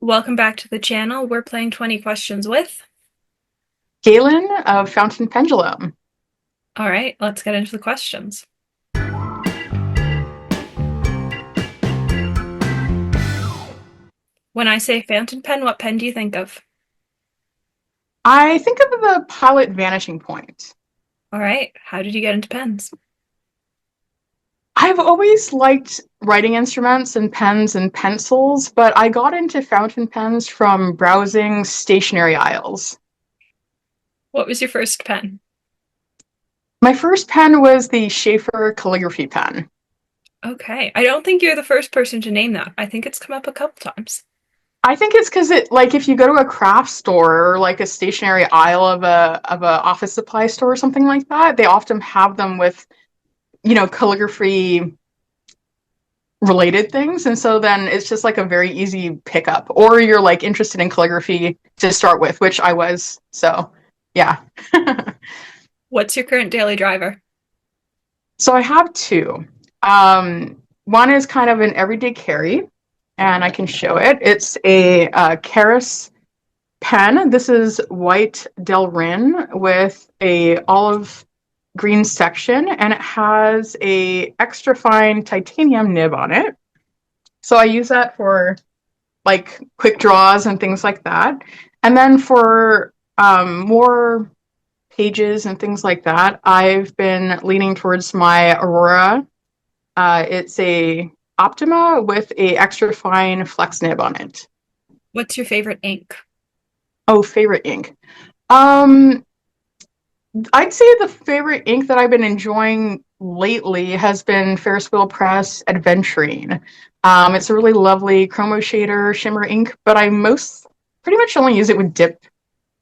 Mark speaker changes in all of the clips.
Speaker 1: Welcome back to the channel. We're playing 20 questions with.
Speaker 2: Gailyn of Fountain Pendulum.
Speaker 1: All right, let's get into the questions. When I say fountain pen, what pen do you think of?
Speaker 2: I think of the Pilot Vanishing Point.
Speaker 1: All right, how did you get into pens?
Speaker 2: I've always liked writing instruments and pens and pencils, but I got into fountain pens from browsing stationery aisles.
Speaker 1: What was your first pen?
Speaker 2: My first pen was the Schaefer calligraphy pen.
Speaker 1: Okay, I don't think you're the first person to name that. I think it's come up a couple times.
Speaker 2: I think it's because if you go to a craft store or like a stationery aisle of a office supply store or something like that, they often have them with, calligraphy related things, and so then it's just like a very easy pickup, or you're like interested in calligraphy to start with, which I was. So yeah.
Speaker 1: What's your current daily driver?
Speaker 2: So I have two. One is kind of an everyday carry, and I can show it. It's a Keras pen. This is white Delrin with a olive green section, and it has a extra fine titanium nib on it. So I use that for like quick draws and things like that. And then for more pages and things like that, I've been leaning towards my Aurora. It's a Optima with a extra fine flex nib on it.
Speaker 1: What's your favorite ink?
Speaker 2: Oh, favorite ink. Um, I'd say the favorite ink that I've been enjoying lately has been Ferris Wheel Press Adventurine. It's a really lovely chromo shader shimmer ink, but I most pretty much only use it with dip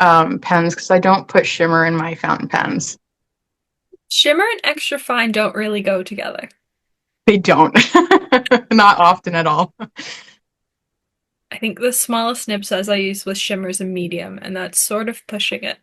Speaker 2: pens because I don't put shimmer in my fountain pens.
Speaker 1: Shimmer and extra fine don't really go together.
Speaker 2: They don't, not often at all.
Speaker 1: I think the smallest nib size I use with shimmer is a medium, and that's sort of pushing it.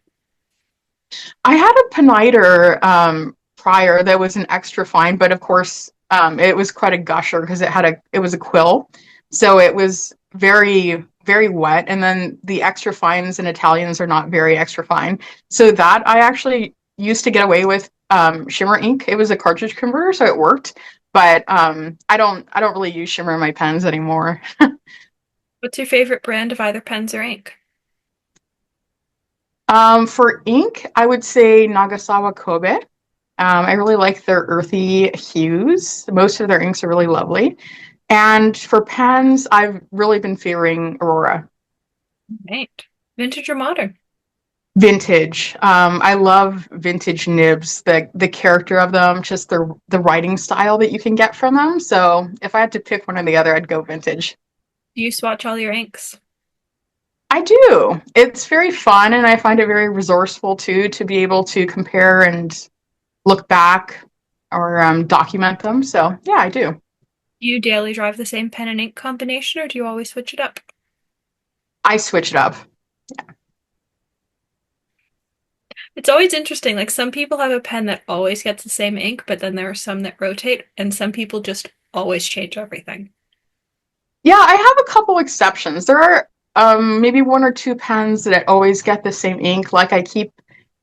Speaker 2: I had a peniter prior that was an extra fine, but of course it was quite a gusher because it was a quill, so it was very wet. And then the extra fines in Italians are not very extra fine, so that I actually used to get away with shimmer ink. It was a cartridge converter, so it worked. But I don't really use shimmer in my pens anymore.
Speaker 1: What's your favorite brand of either pens or ink?
Speaker 2: For ink, I would say Nagasawa Kobe. I really like their earthy hues. Most of their inks are really lovely. And for pens, I've really been favoring Aurora.
Speaker 1: Right. Vintage or modern?
Speaker 2: Vintage. I love vintage nibs, the character of them, just the writing style that you can get from them. So if I had to pick one or the other, I'd go vintage.
Speaker 1: Do you swatch all your inks?
Speaker 2: I do. It's very fun, and I find it very resourceful too to be able to compare and look back or document them. So yeah, I do.
Speaker 1: Do you daily drive the same pen and ink combination, or do you always switch it up?
Speaker 2: I switch it up.
Speaker 1: It's always interesting. Like some people have a pen that always gets the same ink, but then there are some that rotate, and some people just always change everything.
Speaker 2: Yeah, I have a couple exceptions. There are maybe one or two pens that always get the same ink. Like I keep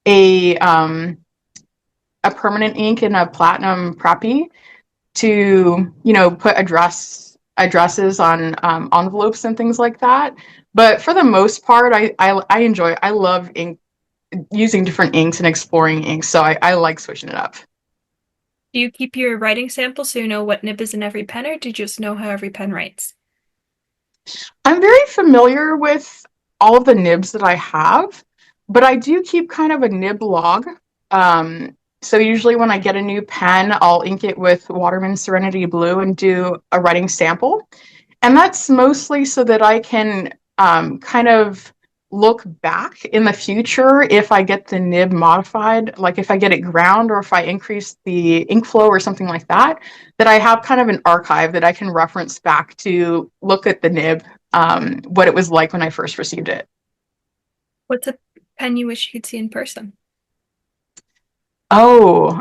Speaker 2: a um, a permanent ink in a platinum preppy to put addresses on envelopes and things like that. But for the most part, I love ink, using different inks and exploring inks. So I like switching it up.
Speaker 1: Do you keep your writing samples so you know what nib is in every pen, or do you just know how every pen writes?
Speaker 2: I'm very familiar with all of the nibs that I have, but I do keep kind of a nib log. So usually when I get a new pen, I'll ink it with Waterman Serenity Blue and do a writing sample. And that's mostly so that I can kind of look back in the future if I get the nib modified, like if I get it ground or if I increase the ink flow or something like that, that I have kind of an archive that I can reference back to look at the nib, what it was like when I first received it.
Speaker 1: What's a pen you wish you could see in person?
Speaker 2: Oh,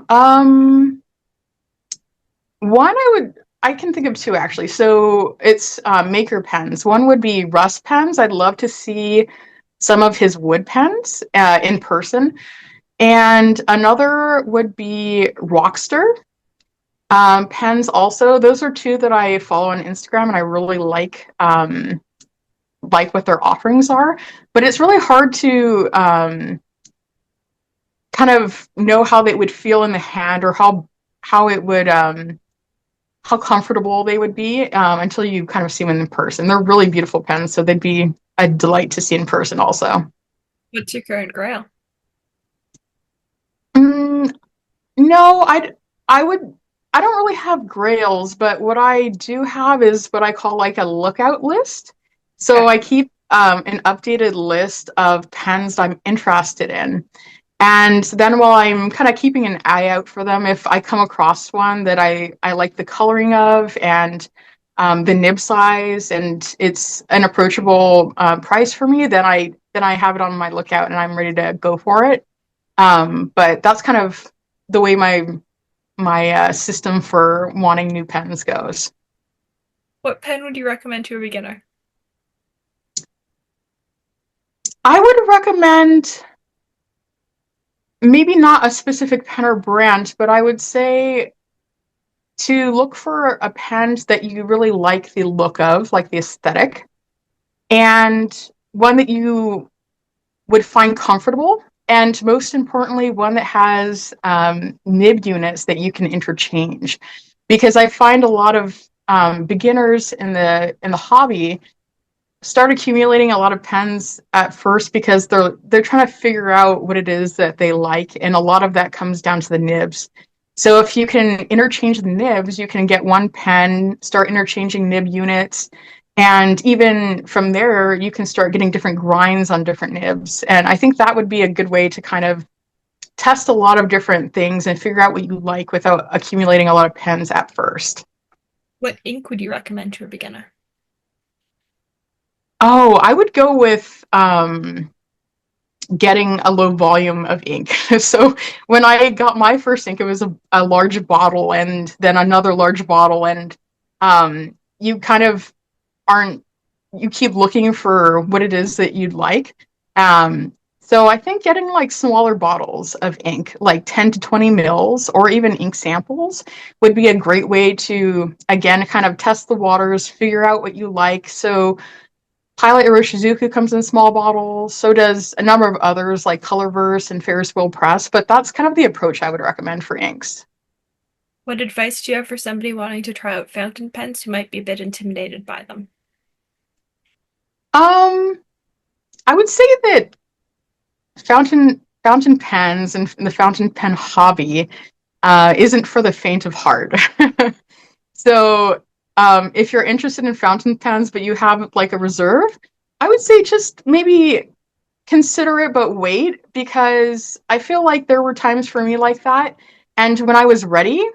Speaker 2: one I can think of two actually. So it's maker pens. One would be Russ pens. I'd love to see some of his wood pens in person. And another would be Rockster pens. Also, those are two that I follow on Instagram, and I really like what their offerings are. But it's really hard to kind of know how they would feel in the hand or how it would how comfortable they would be until you kind of see them in person. They're really beautiful pens, so they'd be a delight to see in person also.
Speaker 1: What's your current grail?
Speaker 2: Mm, no, I would I don't really have grails, but what I do have is what I call like a lookout list. So
Speaker 1: Okay.
Speaker 2: I keep an updated list of pens I'm interested in. And then while I'm kind of keeping an eye out for them, if I come across one that I like the coloring of and the nib size and it's an approachable price for me, then I have it on my lookout and I'm ready to go for it. But that's kind of the way my system for wanting new pens goes.
Speaker 1: What pen would you recommend to a beginner?
Speaker 2: I would recommend maybe not a specific pen or brand, but I would say to look for a pen that you really like the look of, like the aesthetic, and one that you would find comfortable. And most importantly, one that has nib units that you can interchange. Because I find a lot of beginners in the hobby start accumulating a lot of pens at first because they're trying to figure out what it is that they like, and a lot of that comes down to the nibs. So if you can interchange the nibs, you can get one pen, start interchanging nib units, and even from there, you can start getting different grinds on different nibs. And I think that would be a good way to kind of test a lot of different things and figure out what you like without accumulating a lot of pens at first.
Speaker 1: What ink would you recommend to a beginner?
Speaker 2: Oh, I would go with getting a low volume of ink. So when I got my first ink, it was a large bottle and then another large bottle, and you kind of aren't you keep looking for what it is that you'd like. So I think getting like smaller bottles of ink, like 10 to 20 mils, or even ink samples, would be a great way to again kind of test the waters, figure out what you like. So Pilot Iroshizuku comes in small bottles. So does a number of others like Colorverse and Ferris Wheel Press. But that's kind of the approach I would recommend for inks.
Speaker 1: What advice do you have for somebody wanting to try out fountain pens who might be a bit intimidated by them?
Speaker 2: Um, I would say that fountain pens and the fountain pen hobby isn't for the faint of heart. So if you're interested in fountain pens, but you have like a reserve, I would say just maybe consider it, but wait, because I feel like there were times for me like that. And when I was ready,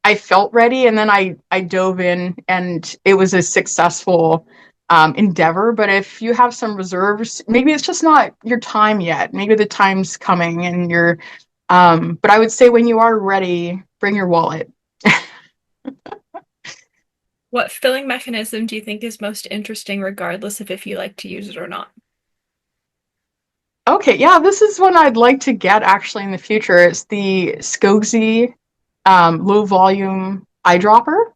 Speaker 2: I felt ready, and then I dove in, and it was a successful endeavor. But if you have some reserves, maybe it's just not your time yet. Maybe the time's coming, and you're. But I would say when you are ready, bring your wallet.
Speaker 1: What filling mechanism do you think is most interesting, regardless of if you like to use it or not?
Speaker 2: Okay, yeah, this is one I'd like to get actually in the future. It's the Skogsy low volume eyedropper.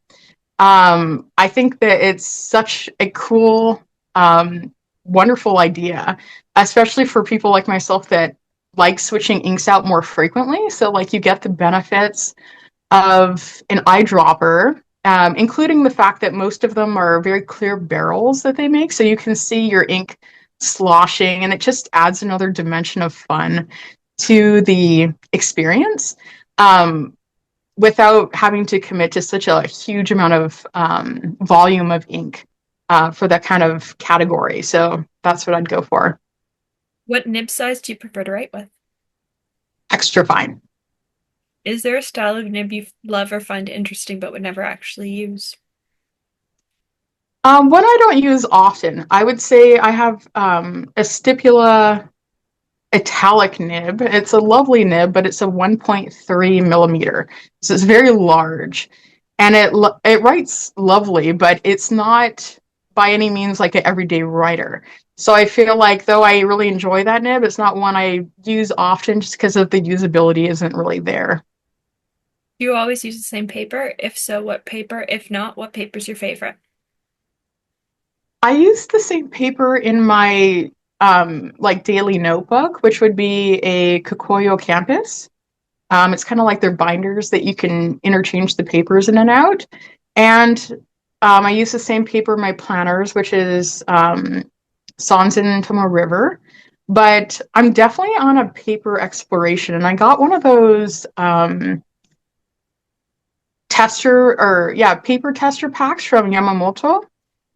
Speaker 2: I think that it's such a cool, wonderful idea, especially for people like myself that like switching inks out more frequently. So, like, you get the benefits of an eyedropper, including the fact that most of them are very clear barrels that they make. So you can see your ink sloshing, and it just adds another dimension of fun to the experience. Without having to commit to such a huge amount of volume of ink for that kind of category. So that's what I'd go for.
Speaker 1: What nib size do you prefer to write with?
Speaker 2: Extra fine.
Speaker 1: Is there a style of nib you love or find interesting but would never actually use?
Speaker 2: One I don't use often, I would say I have a Stipula Italic nib. It's a lovely nib, but it's a 1.3 millimeter. So it's very large. and it writes lovely, but it's not by any means like an everyday writer. So I feel like though I really enjoy that nib, it's not one I use often just because of the usability isn't really there.
Speaker 1: Do you always use the same paper? If so, what paper? If not, what paper's your favorite?
Speaker 2: I use the same paper in my like daily notebook, which would be a Kokoyo Campus. It's kind of like their binders that you can interchange the papers in and out. And I use the same paper in my planners, which is Sanzen Tomo River. But I'm definitely on a paper exploration, and I got one of those paper tester packs from Yamamoto.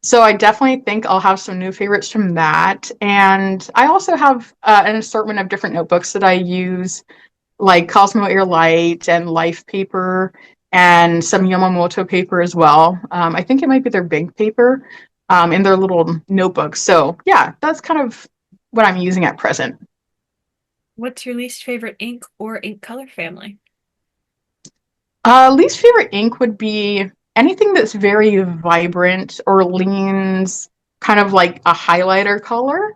Speaker 2: So I definitely think I'll have some new favorites from that. And I also have an assortment of different notebooks that I use, like Cosmo Air Light and Life paper and some Yamamoto paper as well. I think it might be their big paper in their little notebooks. So yeah, that's kind of what I'm using at present.
Speaker 1: What's your least favorite ink or ink color family?
Speaker 2: Least favorite ink would be anything that's very vibrant or leans kind of like a highlighter color.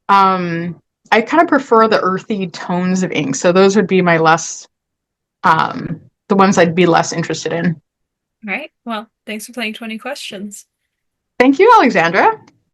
Speaker 2: Um, I kind of prefer the earthy tones of ink, so those would be my the ones I'd be less interested in.
Speaker 1: All right. Well, thanks for playing 20 questions.
Speaker 2: Thank you, Alexandra.